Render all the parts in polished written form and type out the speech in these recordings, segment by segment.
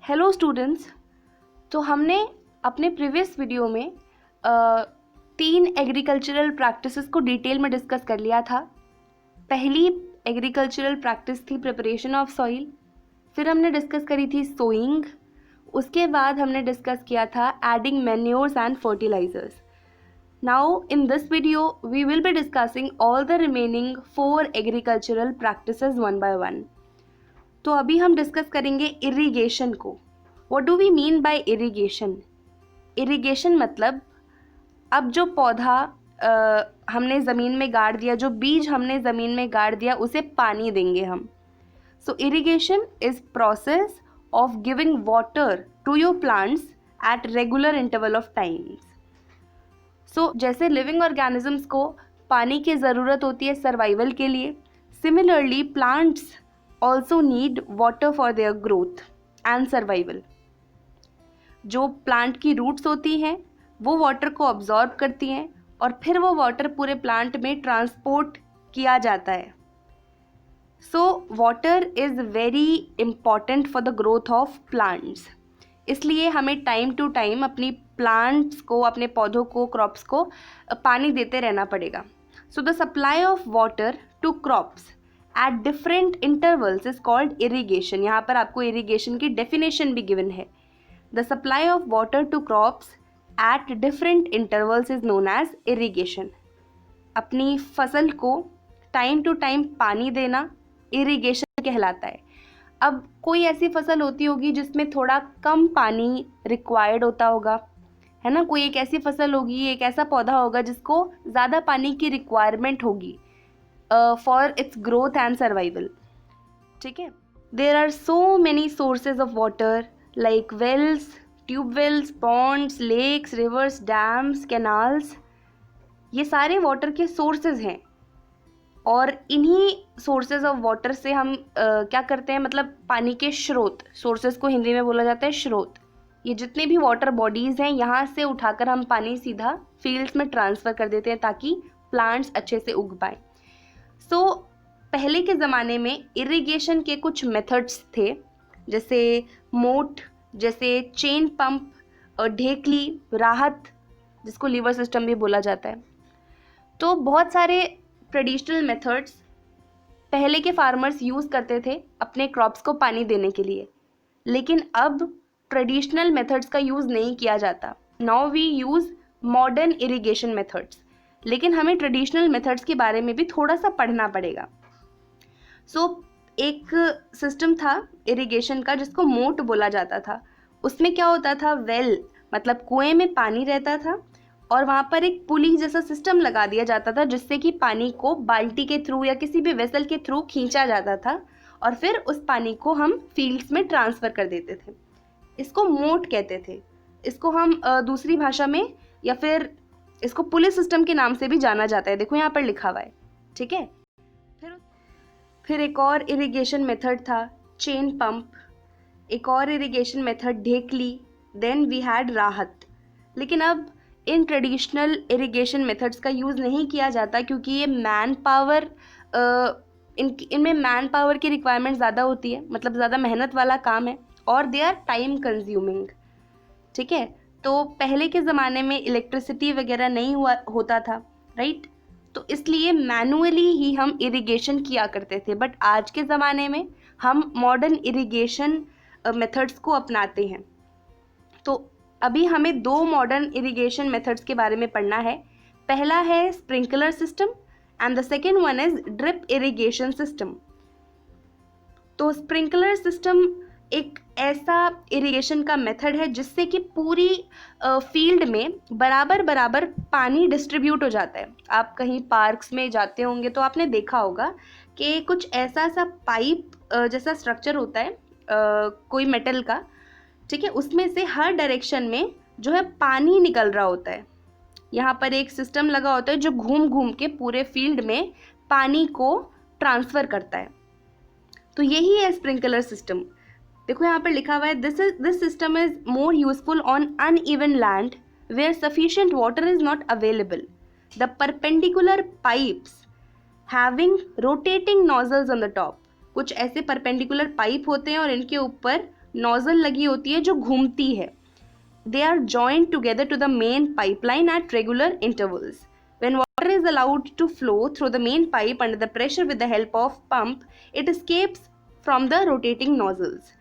Hello students. तो हमने अपने प्रीवियस वीडियो में 3 एग्रीकल्चरल प्रैक्टिसेस को डिटेल में डिस्कस कर लिया था। पहली एग्रीकल्चरल प्रैक्टिस थी प्रिपरेशन ऑफ सॉइल, फिर हमने डिस्कस करी थी सोइंग, उसके बाद हमने डिस्कस किया था adding manures and fertilizers. Now in this video we will be discussing all the remaining 4 agricultural practices one by one. तो अभी हम डिस्कस करेंगे इरिगेशन को। What do we mean by irrigation? Irrigation मतलब अब जो पौधा हमने ज़मीन में गाड़ दिया, जो बीज हमने ज़मीन में गाड़ दिया, उसे पानी देंगे हम। So irrigation is process of giving water to your plants at regular interval of times. So जैसे लिविंग ऑर्गेनिजम्स को पानी की ज़रूरत होती है सर्वाइवल के लिए, similarly plants also need water for their growth and survival। जो प्लांट की रूट्स होती हैं वो वाटर को अब्जॉर्ब करती हैं और फिर वो वाटर पूरे प्लांट में ट्रांसपोर्ट किया जाता है। So water is very important for the growth of plants. इसलिए हमें टाइम टू टाइम अपनी प्लांट्स को, अपने पौधों को, क्रॉप्स को पानी देते रहना पड़ेगा। So the supply of water to crops at different intervals is called irrigation. यहाँ पर आपको इरीगेशन की डेफिनेशन भी गिवन है। The supply of water to crops at different intervals is known as irrigation. अपनी फसल को टाइम टू टाइम पानी देना इरीगेशन कहलाता है। अब कोई ऐसी फसल होती होगी जिसमें थोड़ा कम पानी रिक्वायर्ड होता होगा, है ना। कोई एक ऐसी फसल होगी, एक ऐसा पौधा होगा जिसको ज़्यादा पानी की रिक्वायरमेंट होगी for its growth and survival. ठीक है। There are so many sources of water like wells, tubewells, ponds, lakes, rivers, dams, canals. ये सारे वाटर के सोर्सेज हैं और इन्हीं सोर्सेज ऑफ वाटर से हम क्या करते हैं, मतलब पानी के स्रोत, सोर्सेज को हिंदी में बोला जाता है स्रोत। ये जितने भी वाटर बॉडीज़ हैं, यहाँ से उठाकर हम पानी सीधा फील्ड्स में ट्रांसफ़र कर देते हैं ताकि प्लांट्स अच्छे से उग पाएँ। सो पहले के ज़माने में इरिगेशन के कुछ मेथड्स थे, जैसे मोट, जैसे चेन पंप, ढेकली, राहत, जिसको लीवर सिस्टम भी बोला जाता है। तो बहुत सारे ट्रेडिशनल मेथड्स पहले के फार्मर्स यूज़ करते थे अपने क्रॉप्स को पानी देने के लिए, लेकिन अब ट्रेडिशनल मेथड्स का यूज़ नहीं किया जाता। Now we use modern irrigation methods, लेकिन हमें ट्रेडिशनल मेथड्स के बारे में भी थोड़ा सा पढ़ना पड़ेगा। सो एक सिस्टम था इरिगेशन का जिसको मोट बोला जाता था। उसमें क्या होता था, वेल मतलब कुएं में पानी रहता था और वहाँ पर एक पुली जैसा सिस्टम लगा दिया जाता था जिससे कि पानी को बाल्टी के थ्रू या किसी भी वेसल के थ्रू खींचा जाता था और फिर उस पानी को हम फील्ड्स में ट्रांसफ़र कर देते थे। इसको मोट कहते थे। इसको हम दूसरी भाषा में या फिर इसको पुलिस सिस्टम के नाम से भी जाना जाता है। देखो यहाँ पर लिखा हुआ है। ठीक है। फिर एक और इरिगेशन मेथड था चेन पंप, एक और इरिगेशन मेथड ढेकली, देन वी हैड राहत। लेकिन अब इन ट्रेडिशनल इरिगेशन मेथड्स का यूज़ नहीं किया जाता क्योंकि ये मैन पावर, इनमें मैन पावर की रिक्वायरमेंट ज़्यादा होती है, मतलब ज़्यादा मेहनत वाला काम है और दे आर टाइम कंज्यूमिंग। ठीक है। तो पहले के ज़माने में इलेक्ट्रिसिटी वगैरह नहीं होता था, राइट। तो इसलिए मैनुअली ही हम इरिगेशन किया करते थे, बट आज के ज़माने में हम मॉडर्न इरिगेशन मेथड्स को अपनाते हैं। तो अभी हमें 2 मॉडर्न इरिगेशन मेथड्स के बारे में पढ़ना है। पहला है sprinkler system and the second one is drip irrigation system. तो स्प्रिंकलर सिस्टम एक ऐसा इरिगेशन का मेथड है जिससे कि पूरी फील्ड में बराबर बराबर पानी डिस्ट्रीब्यूट हो जाता है। आप कहीं पार्क्स में जाते होंगे तो आपने देखा होगा कि कुछ ऐसा सा पाइप जैसा स्ट्रक्चर होता है कोई मेटल का, ठीक है, उसमें से हर डायरेक्शन में जो है पानी निकल रहा होता है। यहाँ पर एक सिस्टम लगा होता है जो घूम घूम के पूरे फील्ड में पानी को ट्रांसफ़र करता है। तो यही है स्प्रिंकलर सिस्टम। देखो यहाँ पर लिखा हुआ है, this system is more useful on uneven land where sufficient water is not available. The perpendicular pipes having rotating nozzles on the top. कुछ ऐसे परपेंडिकुलर पाइप होते हैं और इनके ऊपर नोजल लगी होती है जो घूमती है. They are joined together to the main pipeline at regular intervals. When water is allowed to flow through the main pipe under the pressure with the help of pump, it escapes from the rotating nozzles.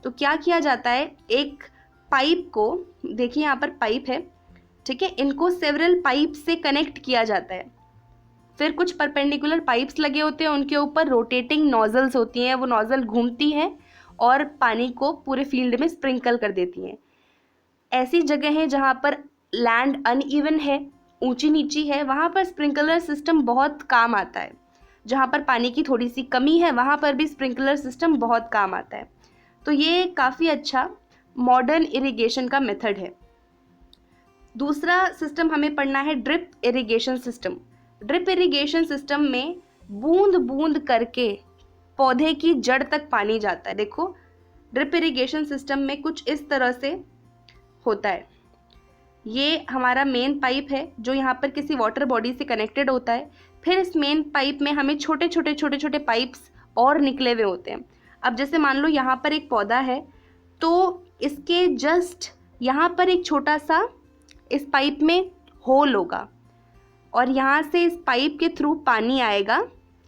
तो क्या किया जाता है, एक pipe को, देखिए यहाँ पर पाइप है, ठीक है, इनको सेवरल पाइप से कनेक्ट किया जाता है. फिर कुछ परपेंडिकुलर पाइप्स लगे होते हैं, उनके ऊपर रोटेटिंग नोजल्स होती हैं, वो नोजल घूमती हैं और पानी को पूरे फील्ड में स्प्रिंकल कर देती हैं. ऐसी जगह है जहाँ पर लैंड अनइवन है, ऊंची नीची है, वहाँ पर स्प्रिंकलर सिस्टम बहुत काम आता है. जहाँ पर पानी की थोड़ी सी कमी है वहाँ पर भी स्प्रिंकलर सिस्टम बहुत काम आता है. तो ये काफ़ी अच्छा मॉडर्न इरिगेशन का मेथड है. दूसरा सिस्टम हमें पढ़ना है drip irrigation system. Drip irrigation system में बूंद बूंद करके पौधे की जड़ तक पानी जाता है. देखो ड्रिप इरिगेशन सिस्टम में कुछ इस तरह से होता है. ये हमारा मेन पाइप है जो यहाँ पर किसी वाटर बॉडी से कनेक्टेड होता है. फिर इस मेन पाइप में हमें छोटे छोटे पाइप्स और निकले हुए होते हैं. अब जैसे मान लो यहाँ पर एक पौधा है, तो इसके जस्ट यहाँ पर एक छोटा सा इस पाइप में होल होगा और यहाँ से इस पाइप के थ्रू पानी आएगा,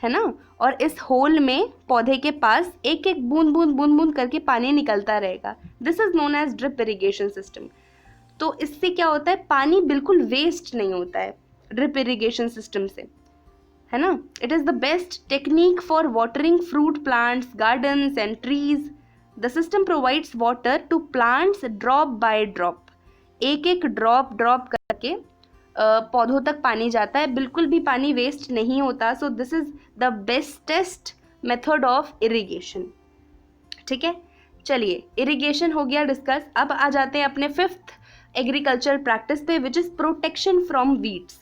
है ना, और इस होल में पौधे के पास एक एक बूंद बूंद करके पानी निकलता रहेगा. This is known as drip irrigation system. तो इससे क्या होता है, पानी बिल्कुल वेस्ट नहीं होता है ड्रिप इरिगेशन सिस्टम से, है ना. It is the best technique for watering fruit plants, gardens and trees. The system provides water to plants drop by drop. एक एक ड्रॉप करके पौधों तक पानी जाता है, बिल्कुल भी पानी वेस्ट नहीं होता. So this is the bestest method of irrigation. ठीक है, चलिए इरिगेशन हो गया डिस्कस. अब आ जाते हैं अपने फिफ्थ एग्रीकल्चर प्रैक्टिस पे, which is protection from weeds.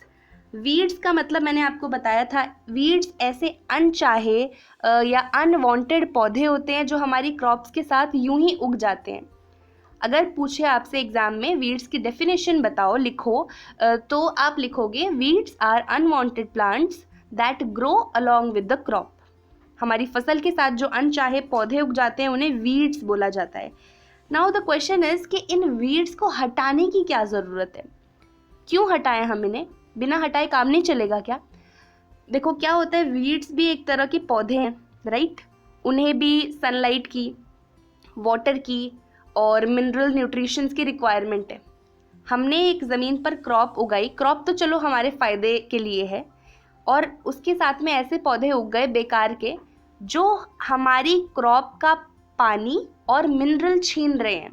Weeds का मतलब मैंने आपको बताया था, वीड्स ऐसे अनचाहे या अनवांटेड पौधे होते हैं जो हमारी क्रॉप्स के साथ यूं ही उग जाते हैं. अगर पूछे आपसे एग्जाम में वीड्स की डेफिनेशन बताओ, लिखो, तो आप लिखोगे weeds are unwanted plants that grow along with the crop. हमारी फसल के साथ जो अनचाहे पौधे उग जाते हैं उन्हें वीड्स बोला जाता है. नाउ द क्वेश्चन इज कि इन वीड्स को हटाने की क्या ज़रूरत है, क्यों हटाएं हम इन्हें, बिना हटाए काम नहीं चलेगा क्या. देखो क्या होता है, वीड्स भी एक तरह के पौधे हैं, राइट. उन्हें भी सनलाइट की, वाटर की और मिनरल न्यूट्रिशंस की रिक्वायरमेंट है. हमने एक ज़मीन पर क्रॉप उगाई, क्रॉप तो चलो हमारे फ़ायदे के लिए है, और उसके साथ में ऐसे पौधे उग गए बेकार के जो हमारी क्रॉप का पानी और मिनरल छीन रहे हैं.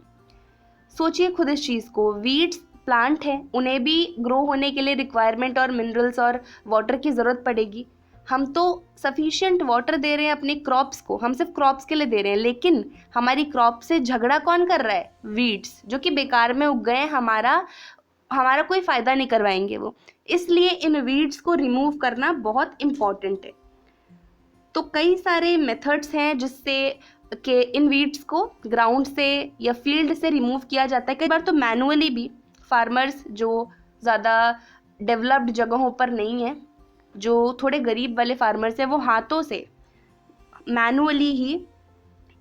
सोचिए खुद इस चीज़ को. वीड्स प्लांट हैं, उन्हें भी ग्रो होने के लिए रिक्वायरमेंट और मिनरल्स और वाटर की ज़रूरत पड़ेगी. हम तो सफिशिएंट वाटर दे रहे हैं अपनी क्रॉप्स को, हम सिर्फ क्रॉप्स के लिए दे रहे हैं, लेकिन हमारी क्रॉप से झगड़ा कौन कर रहा है, वीड्स, जो कि बेकार में उग गए, हमारा कोई फ़ायदा नहीं करवाएंगे वो. इसलिए इन वीड्स को रिमूव करना बहुत इम्पॉर्टेंट है. तो कई सारे मेथड्स हैं जिससे कि इन वीड्स को ग्राउंड से या फील्ड से रिमूव किया जाता है. कई बार तो मैनुअली भी. फार्मर्स जो ज़्यादा डेवलप्ड जगहों पर नहीं है, जो थोड़े गरीब वाले फार्मर्स हैं, वो हाथों से मैनुअली ही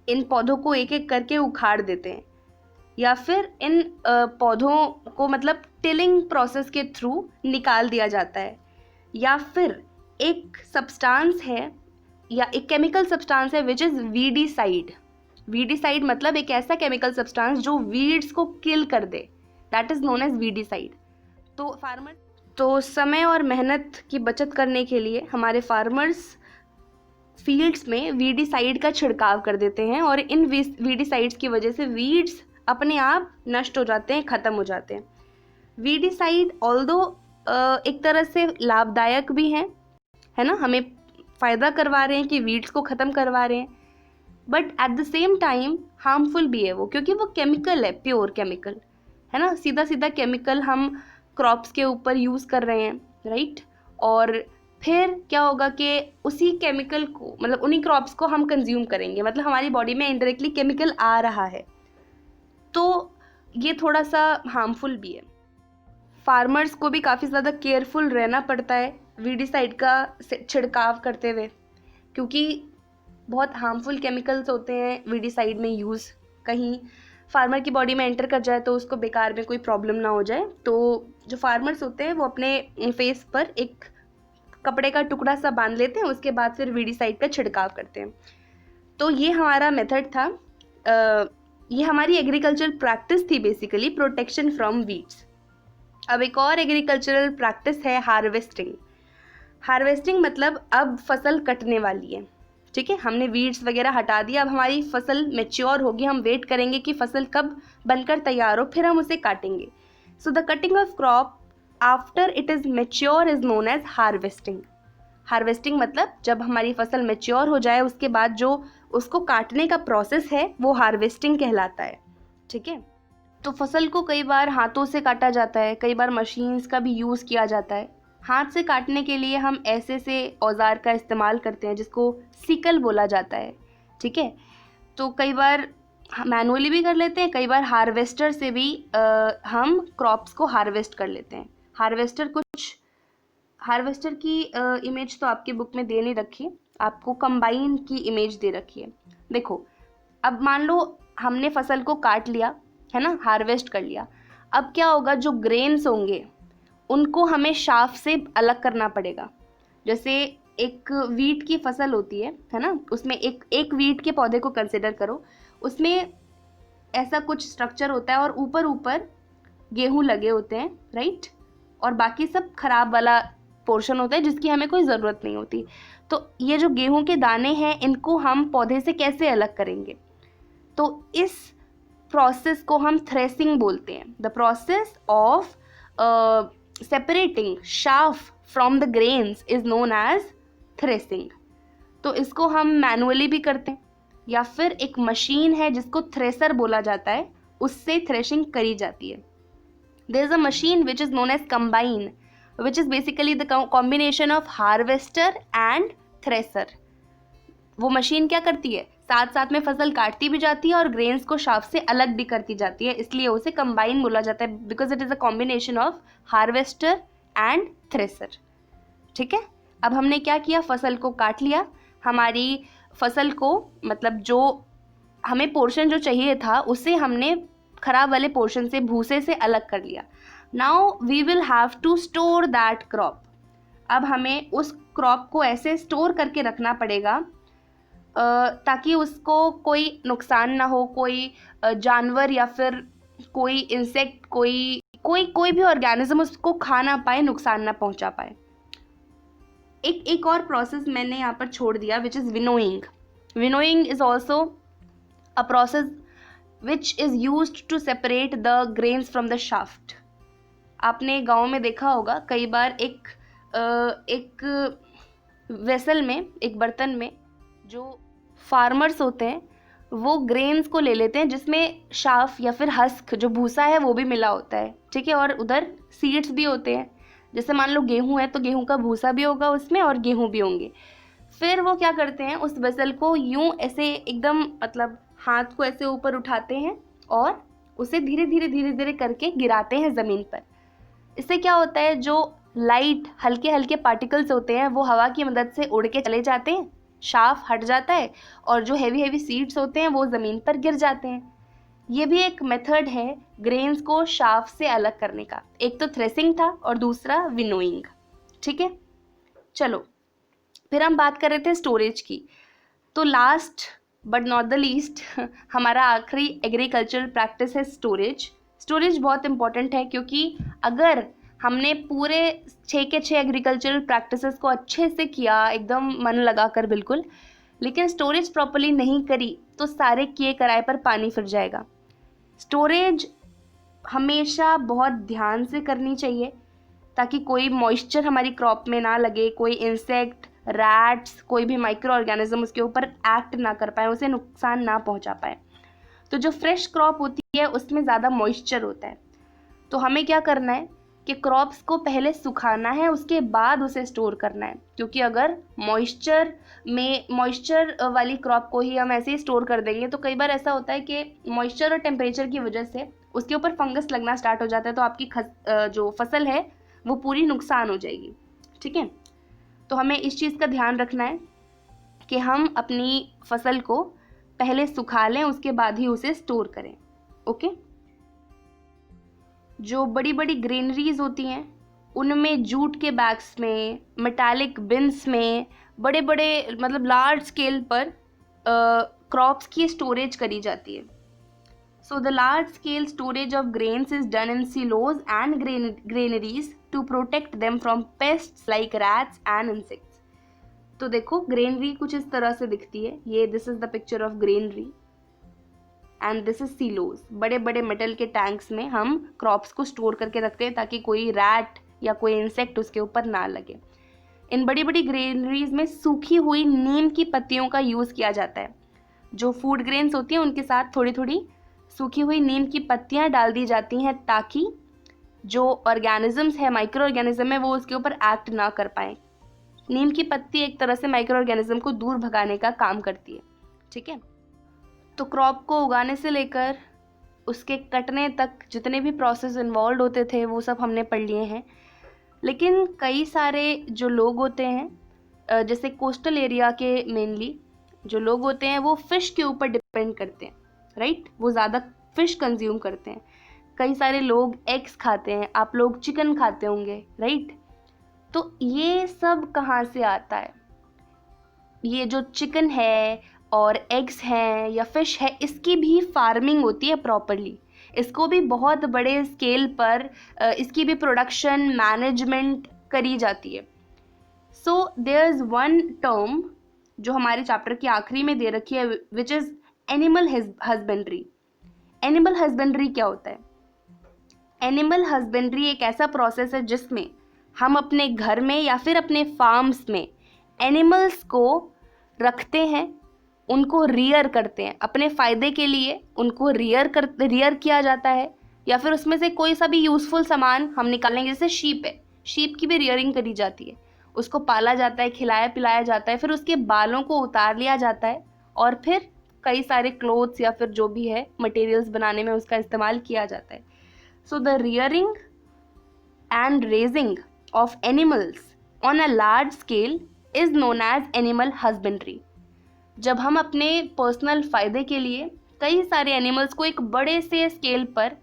इन पौधों को एक एक करके उखाड़ देते हैं, या फिर इन पौधों को मतलब टिलिंग प्रोसेस के थ्रू निकाल दिया जाता है. या फिर एक सब्सटेंस है या एक केमिकल सब्सटेंस है विच इज़ वीडीसाइड. वीडीसाइड मतलब एक ऐसा केमिकल सब्सटेंस जो वीड्स को किल कर दे, that is known as weedicide. तो समय और मेहनत की बचत करने के लिए हमारे फार्मर्स फील्ड्स में वीडीसाइड का छिड़काव कर देते हैं, और इन वीडीसाइड्स की वजह से वीड्स अपने आप नष्ट हो जाते हैं, ख़त्म हो जाते हैं. वीडीसाइड ऑल्दो एक तरह से लाभदायक भी हैं, है ना, हमें फ़ायदा करवा रहे हैं कि वीड्स को ख़त्म करवा रहे हैं, but at the same time harmful भी है वो, क्योंकि वो केमिकल है, प्योर केमिकल, है ना, सीधा केमिकल हम क्रॉप्स के ऊपर यूज़ कर रहे हैं, राइट. और फिर क्या होगा कि उसी केमिकल को, मतलब उन्हीं क्रॉप्स को हम कंज्यूम करेंगे, मतलब हमारी बॉडी में इनडायरेक्टली केमिकल आ रहा है, तो ये थोड़ा सा हार्मफुल भी है. फार्मर्स को भी काफ़ी ज़्यादा केयरफुल रहना पड़ता है वीडीसाइड का छिड़काव करते हुए, क्योंकि बहुत हार्मफुल केमिकल्स होते हैं वीडीसाइड में यूज़, कहीं फार्मर की बॉडी में एंटर कर जाए तो उसको बेकार में कोई प्रॉब्लम ना हो जाए। तो जो फार्मर्स होते हैं वो अपने फेस पर एक कपड़े का टुकड़ा सा बांध लेते हैं, उसके बाद फिर वीडिसाइड का छिड़काव करते हैं। तो ये हमारा मेथड था। ये हमारी एग्रीकल्चरल प्रैक्टिस थी बेसिकली, प्रोटेक्शन फ्रॉम वीड्स। अब एक और एग्रीकल्चरल प्रैक्टिस है हार्वेस्टिंग। हार्वेस्टिंग मतलब अब फसल कटने वाली है, ठीक है, हमने वीड्स वगैरह हटा दिया, अब हमारी फसल मैच्योर होगी, हम वेट करेंगे कि फसल कब बनकर तैयार हो, फिर हम उसे काटेंगे। So the cutting of crop after it is mature is known as harvesting. Harvesting मतलब जब हमारी फसल मैच्योर हो जाए उसके बाद जो उसको काटने का प्रोसेस है वो हार्वेस्टिंग कहलाता है, ठीक है। तो फसल को कई बार हाथों से काटा जाता है, कई बार मशीन्स का भी यूज़ किया जाता है। हाथ से काटने के लिए हम ऐसे से औजार का इस्तेमाल करते हैं जिसको सिकल बोला जाता है, ठीक है। तो कई बार मैनुअली भी कर लेते हैं, कई बार हार्वेस्टर से भी हम क्रॉप्स को हार्वेस्ट कर लेते हैं। हार्वेस्टर की इमेज तो आपकी बुक में दे नहीं रखी, आपको कंबाइन की इमेज दे रखी है। देखो, अब मान लो हमने फसल को काट लिया है ना, हार्वेस्ट कर लिया। अब क्या होगा, जो ग्रेन्स होंगे उनको हमें शाफ से अलग करना पड़ेगा। जैसे एक वीट की फसल होती है ना, उसमें एक वीट के पौधे को कंसिडर करो, उसमें ऐसा कुछ स्ट्रक्चर होता है और ऊपर ऊपर गेहूं लगे होते हैं, राइट, और बाकी सब खराब वाला पोर्शन होता है जिसकी हमें कोई ज़रूरत नहीं होती। तो ये जो गेहूं के दाने हैं इनको हम पौधे से कैसे अलग करेंगे, तो इस प्रोसेस को हम थ्रेसिंग बोलते हैं। The process of separating chaff from the grains is known as threshing. तो इसको हम मैनुअली भी करते हैं या फिर एक मशीन है जिसको थ्रेसर बोला जाता है, उससे थ्रेशिंग करी जाती है। There is a machine which is known as combine, which is basically the combination of harvester and thresher. वो मशीन क्या करती है, साथ साथ में फसल काटती भी जाती है और ग्रेन्स को शाफ से अलग भी करती जाती है, इसलिए उसे कंबाइन बोला जाता है, because it is a combination of harvester and thresher, ठीक है। अब हमने क्या किया, फसल को काट लिया, हमारी फसल को मतलब जो हमें पोर्शन जो चाहिए था उसे हमने खराब वाले पोर्शन से, भूसे से अलग कर लिया। Now we will have to store that crop. अब हमें उस क्रॉप को ऐसे स्टोर करके रखना पड़ेगा ताकि उसको कोई नुकसान ना हो, कोई जानवर या फिर कोई इंसेक्ट, कोई भी ऑर्गेनिज्म उसको खा ना पाए, नुकसान ना पहुंचा पाए। एक और प्रोसेस मैंने यहाँ पर छोड़ दिया, which is winnowing. Winnowing is also a process which is used to separate the grains from the shaft. आपने गाँव में देखा होगा कई बार एक वेसल में, एक बर्तन में जो फार्मर्स होते हैं वो ग्रेन्स को ले लेते हैं जिसमें शाफ या फिर हस्क जो भूसा है वो भी मिला होता है, ठीक है, और उधर सीड्स भी होते हैं। जैसे मान लो गेहूं है तो गेहूं का भूसा भी होगा उसमें और गेहूं भी होंगे। फिर वो क्या करते हैं, उस वेसल को यूं ऐसे एकदम मतलब हाथ को ऐसे ऊपर उठाते हैं और उसे धीरे धीरे करके गिराते हैं ज़मीन पर। इससे क्या होता है, जो लाइट हल्के हल्के पार्टिकल्स होते हैं वो हवा की मदद से उड़ के चले जाते हैं, शाफ हट जाता है, और जो हैवी सीड्स होते हैं वो ज़मीन पर गिर जाते हैं। ये भी एक मेथड है ग्रेन्स को शाफ से अलग करने का। एक तो थ्रेसिंग था और दूसरा विनोइंग, ठीक है। चलो फिर हम बात कर रहे थे स्टोरेज की। तो last but not the least हमारा आखिरी एग्रीकल्चरल प्रैक्टिस है स्टोरेज। स्टोरेज बहुत इंपॉर्टेंट है क्योंकि अगर हमने पूरे 6 के 6 एग्रीकल्चरल प्रैक्टिसेस को अच्छे से किया, एकदम मन लगाकर बिल्कुल, लेकिन स्टोरेज प्रॉपर्ली नहीं करी तो सारे किए कराए पर पानी फिर जाएगा। स्टोरेज हमेशा बहुत ध्यान से करनी चाहिए ताकि कोई मॉइस्चर हमारी क्रॉप में ना लगे, कोई इंसेक्ट, रैट्स, कोई भी माइक्रो ऑर्गेनिज्म उसके ऊपर एक्ट ना कर पाए, उसे नुकसान ना पहुंचा पाए। तो जो फ्रेश क्रॉप होती है उसमें ज़्यादा मॉइस्चर होता है, तो हमें क्या करना है कि क्रॉप्स को पहले सुखाना है, उसके बाद उसे स्टोर करना है। क्योंकि अगर मॉइस्चर वाली क्रॉप को ही हम ऐसे ही स्टोर कर देंगे तो कई बार ऐसा होता है कि मॉइस्चर और टेम्परेचर की वजह से उसके ऊपर फंगस लगना स्टार्ट हो जाता है, तो आपकी जो फसल है वो पूरी नुकसान हो जाएगी, ठीक है। तो हमें इस चीज़ का ध्यान रखना है कि हम अपनी फसल को पहले सुखा लें, उसके बाद ही उसे स्टोर करें। ओके। जो बड़ी बड़ी ग्रेनरीज होती हैं उनमें जूट के बैग्स में, मेटालिक बिन्स में, बड़े बड़े मतलब लार्ज स्केल पर क्रॉप्स की स्टोरेज करी जाती है। So the large scale storage of grains is done in silos and granaries to protect them from pests like rats and insects. तो देखो ग्रेनरी कुछ इस तरह से दिखती है, ये this is the picture of granary and this is silos. बड़े बड़े मेटल के टैंक्स में हम क्रॉप्स को स्टोर करके रखते हैं ताकि कोई रैट या कोई इंसेक्ट उसके ऊपर ना लगे। इन बड़ी बड़ी ग्रेनरीज में सूखी हुई नीम की पत्तियों का यूज़ किया जाता है। जो फूड ग्रेन्स होती हैं उनके साथ थोड़ी थोड़ी सूखी हुई नीम की पत्तियां डाल दी जाती हैं ताकि जो ऑर्गेनिजम्स है, माइक्रो ऑर्गेनिज्म है, वो उसके ऊपर एक्ट ना कर पाए। नीम की पत्ती एक तरह से माइक्रो ऑर्गेनिज्म को दूर भगाने का काम करती है। ठीक है। तो क्रॉप को उगाने से लेकर उसके कटने तक जितने भी प्रोसेस इन्वॉल्व होते थे वो सब हमने पढ़ लिए हैं। लेकिन कई सारे जो लोग होते हैं, जैसे कोस्टल एरिया के मेनली जो लोग होते हैं वो फिश के ऊपर डिपेंड करते हैं, राइट। वो ज़्यादा फिश कंज्यूम करते हैं। कई सारे लोग एग्स खाते हैं, आप लोग चिकन खाते होंगे, राइट। तो ये सब कहाँ से आता है? ये जो चिकन है और एग्स हैं या फिश है, इसकी भी फार्मिंग होती है प्रॉपरली। इसको भी बहुत बड़े स्केल पर इसकी भी प्रोडक्शन मैनेजमेंट करी जाती है। So there is one term जो हमारे चैप्टर की आखिरी में दे रखी है, which is animal husbandry. Animal husbandry क्या होता है? एनिमल हस्बेंड्री एक ऐसा प्रोसेस है जिसमें हम अपने घर में या फिर अपने फार्म्स में एनिमल्स को रखते हैं, उनको रियर करते हैं अपने फ़ायदे के लिए। उनको रियर किया जाता है, या फिर उसमें से कोई सा भी यूज़फुल सामान हम निकालेंगे। जैसे शीप है, शीप की भी रियरिंग करी जाती है, उसको पाला जाता है, खिलाया पिलाया जाता है, फिर उसके बालों को उतार लिया जाता है और फिर कई सारे क्लोथ्स या फिर जो भी है मटेरियल्स बनाने में उसका इस्तेमाल किया जाता है। So the rearing and raising of animals on a large scale is known as animal husbandry. जब हम अपने पर्सनल फ़ायदे के लिए कई सारे एनिमल्स को एक बड़े से स्केल पर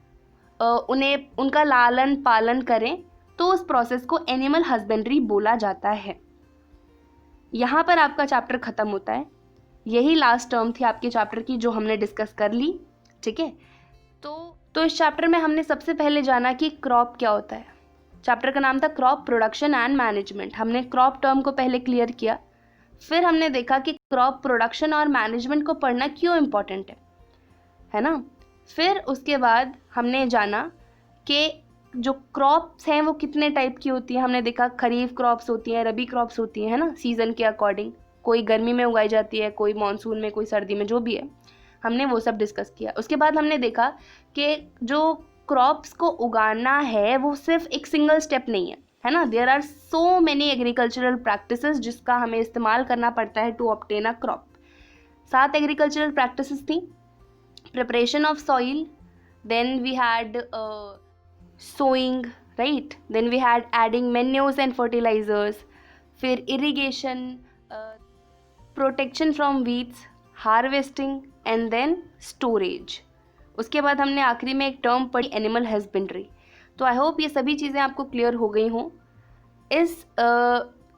उनका लालन पालन करें तो उस प्रोसेस को एनिमल हस्बेंड्री बोला जाता है। यहाँ पर आपका चैप्टर ख़त्म होता है। यही लास्ट टर्म थी आपके चैप्टर की जो हमने डिस्कस कर ली। ठीक है। तो इस चैप्टर में हमने सबसे पहले जाना कि क्रॉप क्या होता है। चैप्टर का नाम था क्रॉप प्रोडक्शन एंड मैनेजमेंट। हमने क्रॉप टर्म को पहले क्लियर किया, फिर हमने देखा कि क्रॉप प्रोडक्शन और मैनेजमेंट को पढ़ना क्यों इम्पोर्टेंट है ना। फिर उसके बाद हमने जाना कि जो क्रॉप्स हैं वो कितने टाइप की होती हैं। हमने देखा खरीफ क्रॉप्स होती हैं, रबी क्रॉप्स होती हैं, है ना, सीज़न के अकॉर्डिंग। कोई गर्मी में उगाई जाती है, कोई मानसून में, कोई सर्दी में, जो भी है हमने वो सब डिस्कस किया। उसके बाद हमने देखा कि जो क्रॉप्स को उगाना है वो सिर्फ एक सिंगल स्टेप नहीं है ना। There are so many agricultural practices जिसका हमें इस्तेमाल करना पड़ता है to obtain a crop. 7 agricultural practices थी। Preparation of soil, then we had sowing, right, then we had adding manures and fertilisers, फिर irrigation, protection from weeds, harvesting and then storage. उसके बाद हमने आखिरी में एक टर्म पढ़ी एनिमल हस्बेंड्री। तो आई होप ये सभी चीज़ें आपको क्लियर हो गई हों। इस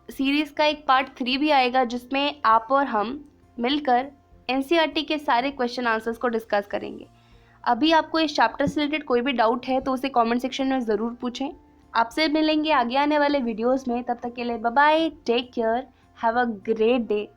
सीरीज़ का एक पार्ट 3 भी आएगा जिसमें आप और हम मिलकर एनसीईआरटी के सारे क्वेश्चन आंसर्स को डिस्कस करेंगे। अभी आपको इस चैप्टर से रिलेटेड कोई भी डाउट है तो उसे कमेंट सेक्शन में ज़रूर पूछें। आपसे मिलेंगे आगे आने वाले वीडियोज़ में। तब तक के लिए bye bye, take care, have a great day.